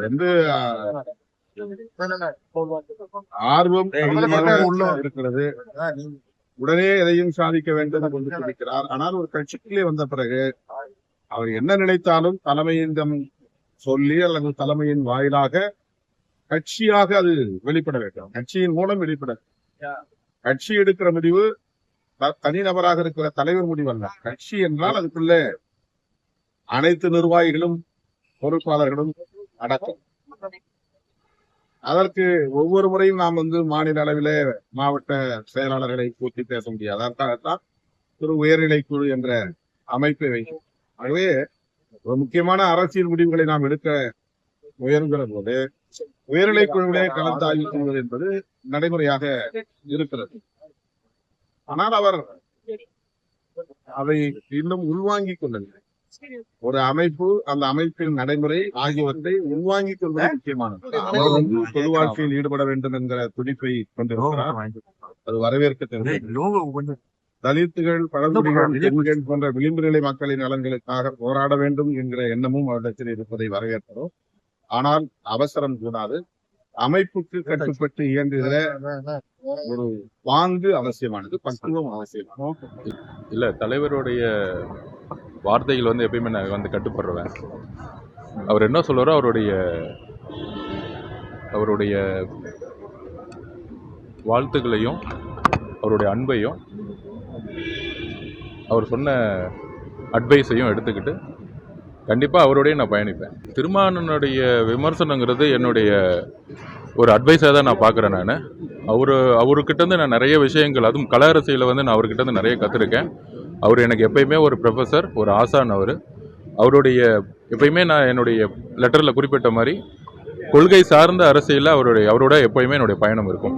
வந்து ஆர்வம் உள்ள இருக்கிறது. உடனே எதையும் சாதிக்க வேண்டும் என்று சொல்லிக்கிறார். ஆனால் ஒரு கட்சிக்குள்ளே வந்த பிறகு அவர் என்ன நினைத்தாலும் தலைமையிடம் சொல்லி அல்லது தலைமையின் வாயிலாக கட்சியாக அது வெளிப்பட வேண்டும். கட்சியின் மூலம் வெளிப்பட. கட்சி எடுக்கிற முடிவு தனிநபராக இருக்கிற தலைவர் முடிவு அல்ல. கட்சி என்றால் அதுக்குள்ள அனைத்து நிர்வாகிகளும் பொறுப்பாளர்களும் அடக்கம். அதற்கு ஒவ்வொரு முறையும் நாம் மாநில அளவிலே மாவட்ட செயலாளர்களை கூட்டி பேச முடியாது. அதற்காகத்தான் ஒரு உயர்நிலை குழு என்ற அமைப்பை வைக்கும். ஆகவே ஒரு முக்கியமான அரசியல் முடிவுகளை நாம் எடுக்க முயல்கிற போது உயர்நிலை குழுவிலே கலந்தாய்வு செய்வது என்பது நடைமுறையாக இருக்கிறது. ஆனால் அவர் அதை இன்னும் உள்வாங்கிக் கொள்ளவில்லை. ஒரு அமைப்பு, அந்த அமைப்பின் நடைமுறை ஆகியவற்றை உள்வாங்கிக் கொள்வது முக்கியமானது. அவர் பொது வாழ்க்கையில் ஈடுபட வேண்டும் என்கிற துடிப்பை கொண்டிருக்கிறார். அது வரவேற்கத்தக்கது. தலித்துகள், பழங்குடிகள், பெண்கள் போன்ற விளிம்பு நிலை மக்களின் நலன்களுக்காக போராட வேண்டும் என்கிற எண்ணமும் அவரிடத்தில் இருப்பதை வரவேற்கிறோம். ஆனால் அவசரம் கூடாது. அமைப்புக்கு கட்டுப்பட்டு இயங்குகிற ஒரு பாங்கு அவசியமானது, பக்குவம் அவசியமானது. இல்ல, தலைவருடைய வார்த்தைகள் எப்பயுமே நான் கட்டுப்படுறேன். அவர் என்ன சொல்றாரோ அவருடைய வாழ்த்துக்களையும் அவருடைய அன்பையும் அவர் சொன்ன அட்வைஸையும் எடுத்துக்கிட்டு கண்டிப்பாக அவரோடய நான் பயணிப்பேன். திருமாவளவனுடைய விமர்சனங்கிறது என்னுடைய ஒரு அட்வைஸாக தான் நான் பார்க்குறேன். நான் அவர்கிட்டருந்து நான் நிறைய விஷயங்கள், அதுவும் கல அரசியலை நான் அவர்கிட்டருந்து நிறைய கற்றுருக்கேன். அவர் எனக்கு எப்பயுமே ஒரு ப்ரொஃபஸர், ஒரு ஆசான். அவருடைய எப்பயுமே நான் என்னுடைய லெட்டரில் குறிப்பிட்ட மாதிரி கொள்கை சார்ந்த அரசியலில் அவரோட எப்பயுமே என்னுடைய பயணம் இருக்கும்.